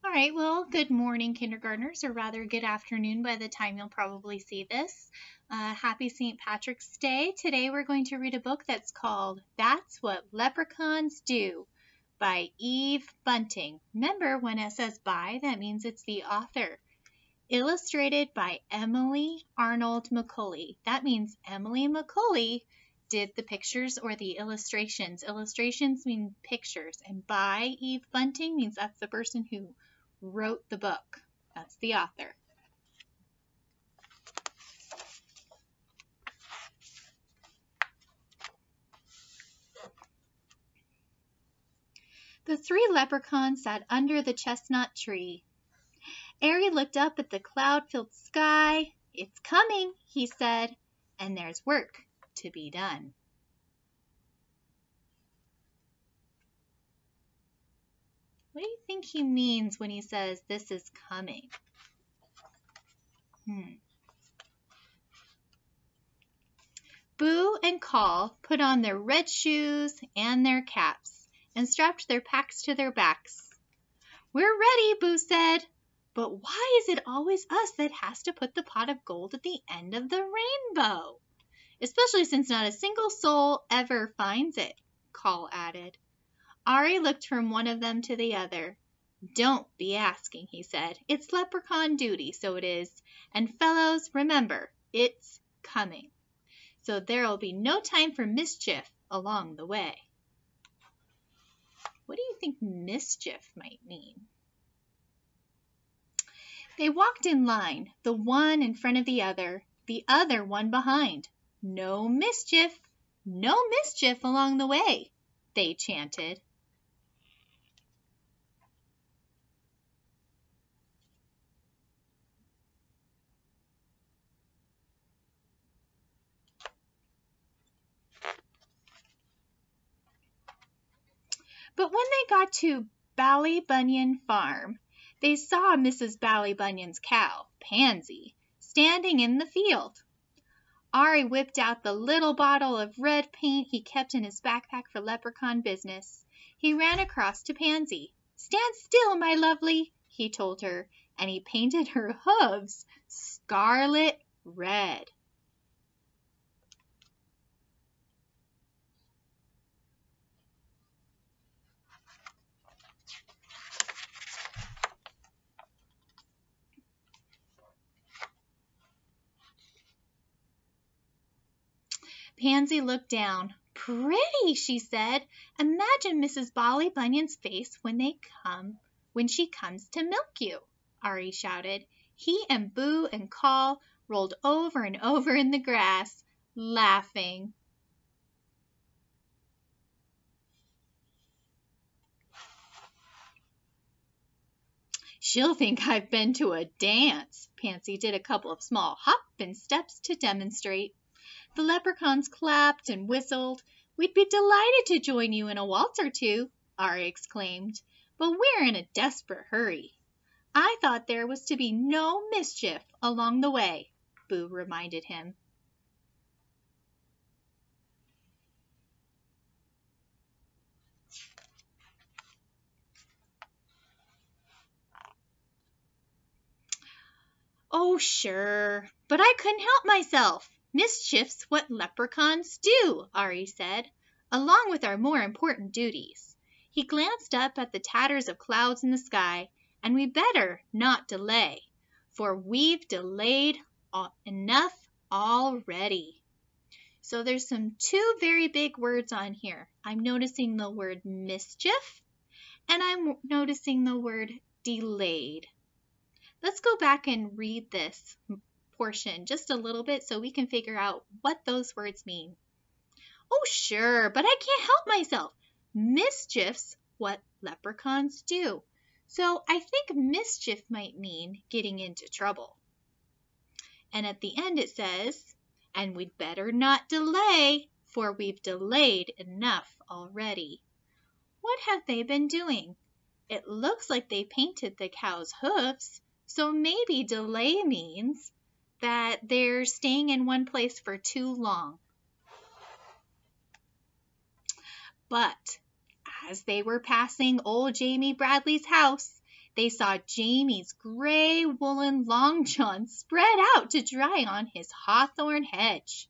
All right, well, good morning, kindergartners, or rather, good afternoon by the time you'll probably see this. Happy St. Patrick's Day. Today we're going to read a book that's called That's What Leprechauns Do by Eve Bunting. Remember, when it says by, that means it's the author. Illustrated by Emily Arnold McCully. That means Emily McCully did the pictures or the illustrations. Illustrations mean pictures, and by Eve Bunting means that's the person who wrote the book. That's the author. The three leprechauns sat under the chestnut tree. Airy looked up at the cloud-filled sky. "It's coming," he said, "and there's work to be done." What do you think he means when he says this is coming? Boo and Call put on their red shoes and their caps and strapped their packs to their backs. "We're ready," Boo said. "But why is it always us that has to put the pot of gold at the end of the rainbow? Especially since not a single soul ever finds it," Call added. Ari looked from one of them to the other. "Don't be asking," he said. "It's leprechaun duty, so it is. And fellows, remember, it's coming. So there'll be no time for mischief along the way." What do you think mischief might mean? They walked in line, the one in front of the other one behind. "No mischief along the way," they chanted. But when they got to Ballybunion Farm, they saw Mrs. Ballybunion's cow, Pansy, standing in the field. Ari whipped out the little bottle of red paint he kept in his backpack for leprechaun business. He ran across to Pansy. "Stand still, my lovely," he told her, and he painted her hooves scarlet red. Pansy looked down. "Pretty," she said. "Imagine Mrs. Ballybunion's face when she comes to milk you," Ari shouted. He and Boo and Call rolled over and over in the grass, laughing. "She'll think I've been to a dance." Pansy did a couple of small hop and steps to demonstrate. The leprechauns clapped and whistled. "We'd be delighted to join you in a waltz or two," Ari exclaimed, "but we're in a desperate hurry." "I thought there was to be no mischief along the way," Boo reminded him. "Oh, sure, but I couldn't help myself. Mischief's what leprechauns do," Ari said, "along with our more important duties." He glanced up at the tatters of clouds in the sky. "And we better not delay, for we've delayed enough already." So there's two very big words on here. I'm noticing the word mischief, and I'm noticing the word delayed. Let's go back and read this portion just a little bit so we can figure out what those words mean. "Oh, sure, but I can't help myself. Mischief's what leprechauns do." So I think mischief might mean getting into trouble. And at the end it says, "And we'd better not delay, for we've delayed enough already." What have they been doing? It looks like they painted the cow's hooves, so maybe delay means that they're staying in one place for too long. But as they were passing old Jamie Bradley's house, They saw Jamie's gray woolen long john spread out to dry on his hawthorn hedge.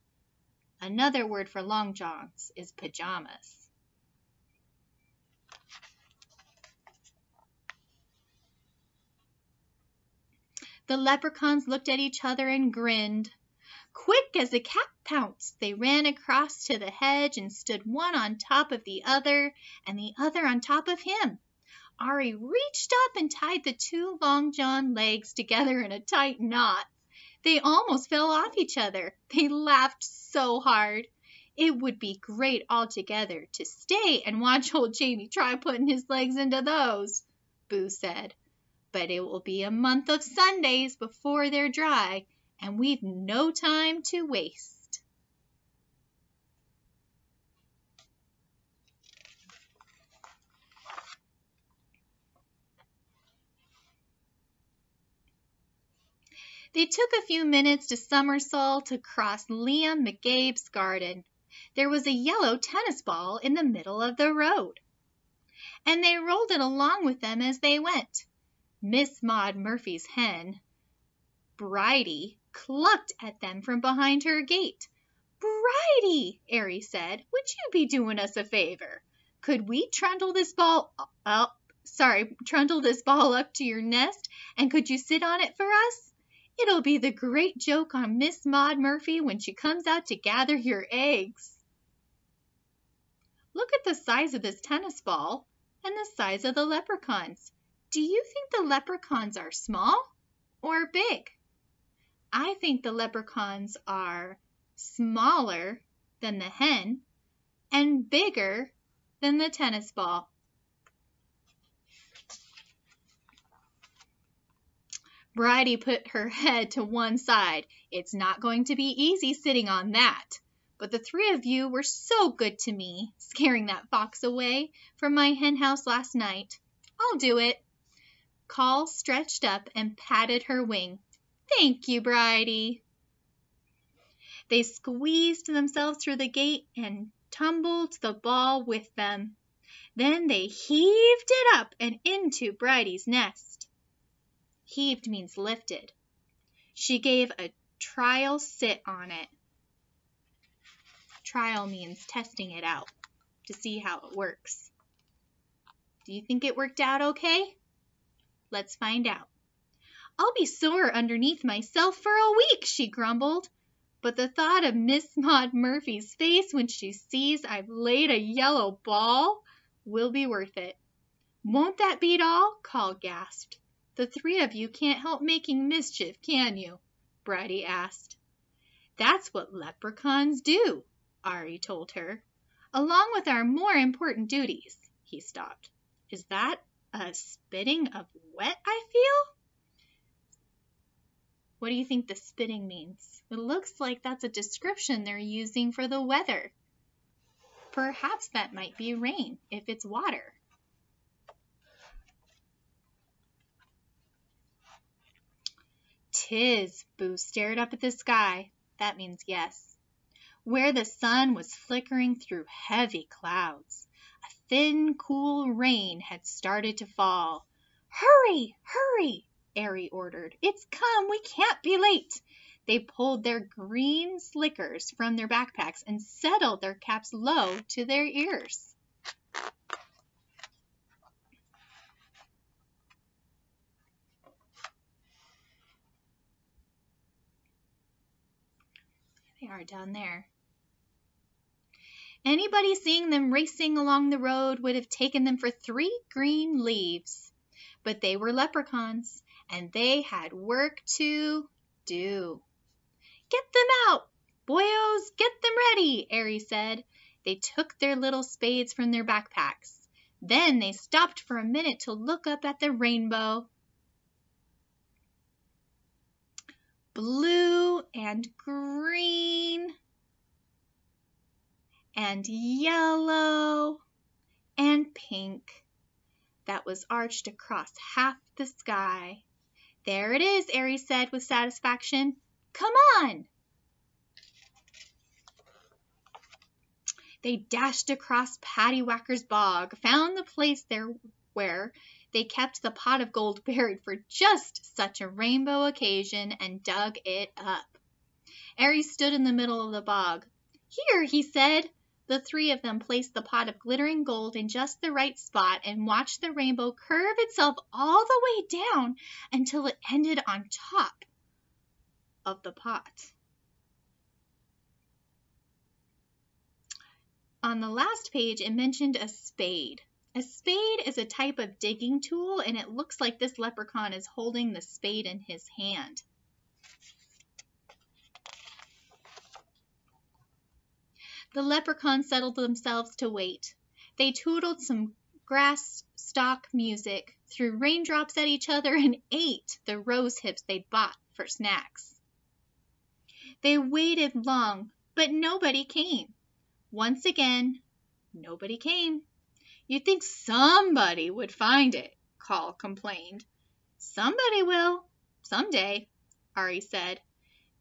Another word for long johns is pajamas. The leprechauns looked at each other and grinned. Quick as a cat pounced, they ran across to the hedge and stood one on top of the other and the other on top of him. Ari reached up and tied the two long john legs together in a tight knot. They almost fell off each other. They laughed so hard. It would be great altogether to stay and watch old Jamie try putting his legs into those, Boo said. But it will be a month of Sundays before they're dry, and we've no time to waste. They took a few minutes to somersault across Liam McGabe's garden. There was a yellow tennis ball in the middle of the road, and they rolled it along with them as they went. Miss Maud Murphy's hen, Bridie, clucked at them from behind her gate. Bridie, Ari said, would you be doing us a favor? Could we trundle this ball up to your nest, and could you sit on it for us? It'll be the great joke on Miss Maud Murphy when she comes out to gather your eggs. Look at the size of this tennis ball and the size of the leprechauns. Do you think the leprechauns are small or big? I think the leprechauns are smaller than the hen and bigger than the tennis ball. Bridie put her head to one side. It's not going to be easy sitting on that. But the three of you were so good to me, scaring that fox away from my hen house last night. I'll do it. Call stretched up and patted her wing. Thank you, Bridie. They squeezed themselves through the gate and tumbled the ball with them. Then they heaved it up and into Bridie's nest. Heaved means lifted. She gave a trial sit on it. Trial means testing it out to see how it works. Do you think it worked out okay? Let's find out. I'll be sore underneath myself for a week, she grumbled. But the thought of Miss Maud Murphy's face when she sees I've laid a yellow ball will be worth it. Won't that beat all? Carl gasped. The three of you can't help making mischief, can you? Bridie asked. That's what leprechauns do, Ari told her. Along with our more important duties. He stopped. Is that a spitting of wet I feel? What do you think the spitting means? It looks like that's a description they're using for the weather. Perhaps that might be rain if it's water. "'Tis," Boo stared up at the sky. That means yes. Where the sun was flickering through heavy clouds. A thin, cool rain had started to fall. "Hurry, hurry!" Ari ordered. "It's come! We can't be late!" They pulled their green slickers from their backpacks and settled their caps low to their ears. They are down there. Anybody seeing them racing along the road would have taken them for 3 green leaves. But they were leprechauns, and they had work to do. "Get them out! Boyos, get them ready!" Ari said. They took their little spades from their backpacks. Then they stopped for a minute to look up at the rainbow. Blue and green and yellow and pink that was arched across half the sky. "There it is," Ari said with satisfaction. "Come on!" They dashed across Paddywhacker's bog, found the place there where They kept the pot of gold buried for just such a rainbow occasion and dug it up. Ari stood in the middle of the bog. "Here," he said. The three of them placed the pot of glittering gold in just the right spot and watched the rainbow curve itself all the way down until it ended on top of the pot. On the last page, it mentioned a spade. A spade is a type of digging tool, and it looks like this leprechaun is holding the spade in his hand. The leprechauns settled themselves to wait. They tootled some grass stalk music, threw raindrops at each other, and ate the rose hips they'd bought for snacks. They waited long, but nobody came. Once again, nobody came. "You'd think somebody would find it," Call complained. "Somebody will, someday," Ari said.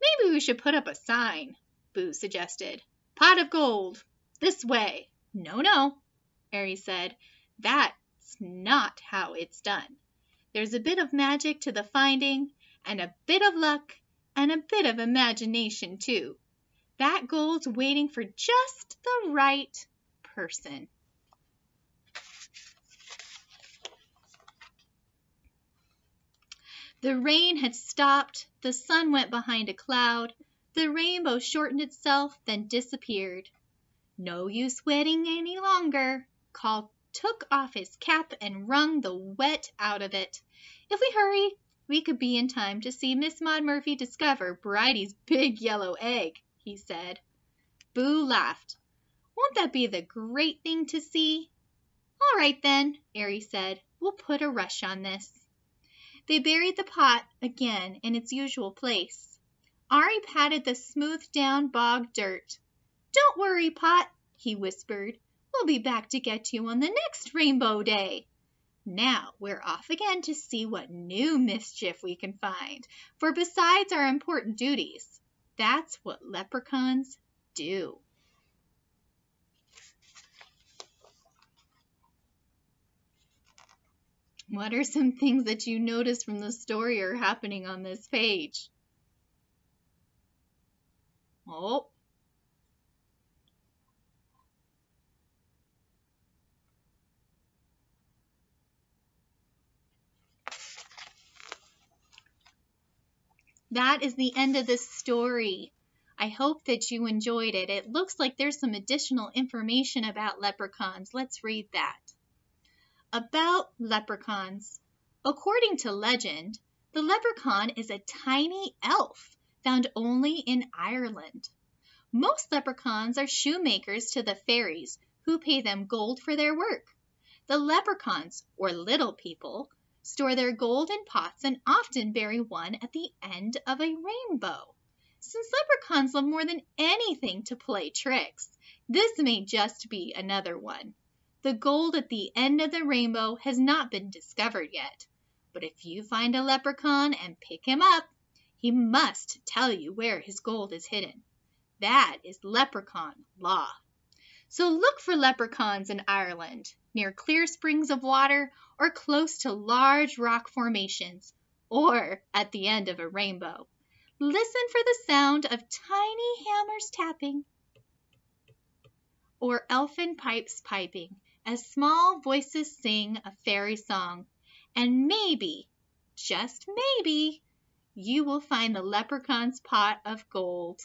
"Maybe we should put up a sign," Boo suggested. "Pot of gold, this way." No, Ari said. "That's not how it's done. There's a bit of magic to the finding, and a bit of luck, and a bit of imagination, too. That gold's waiting for just the right person." The rain had stopped, the sun went behind a cloud, the rainbow shortened itself, then disappeared. No use waiting any longer. Call took off his cap and wrung the wet out of it. "If we hurry, we could be in time to see Miss Maud Murphy discover Bridie's big yellow egg," he said. Boo laughed. "Won't that be the great thing to see?" "All right, then," Ari said. "We'll put a rush on this." They buried the pot again in its usual place. Ari patted the smoothed down bog dirt. "Don't worry, Pot," he whispered. "We'll be back to get you on the next rainbow day. Now we're off again to see what new mischief we can find, for besides our important duties, that's what leprechauns do." What are some things that you notice from the story are happening on this page? Oh. That is the end of this story. I hope that you enjoyed it. It looks like there's some additional information about leprechauns. Let's read that. About leprechauns. According to legend, the leprechaun is a tiny elf found only in Ireland. Most leprechauns are shoemakers to the fairies, who pay them gold for their work. The leprechauns, or little people, store their gold in pots and often bury one at the end of a rainbow. Since leprechauns love more than anything to play tricks, this may just be another one. The gold at the end of the rainbow has not been discovered yet, but if you find a leprechaun and pick him up, he must tell you where his gold is hidden. That is leprechaun law. So look for leprechauns in Ireland, near clear springs of water or close to large rock formations, or at the end of a rainbow. Listen for the sound of tiny hammers tapping or elfin pipes piping as small voices sing a fairy song. And maybe, just maybe, you will find the leprechaun's pot of gold.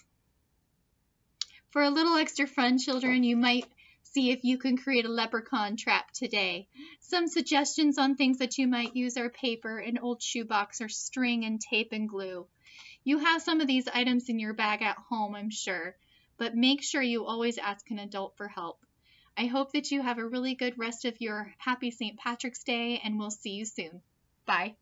For a little extra fun, children, you might see if you can create a leprechaun trap today. Some suggestions on things that you might use are paper, an old shoebox, or string and tape and glue. You have some of these items in your bag at home, I'm sure, but make sure you always ask an adult for help. I hope that you have a really good rest of your happy St. Patrick's Day, and we'll see you soon. Bye.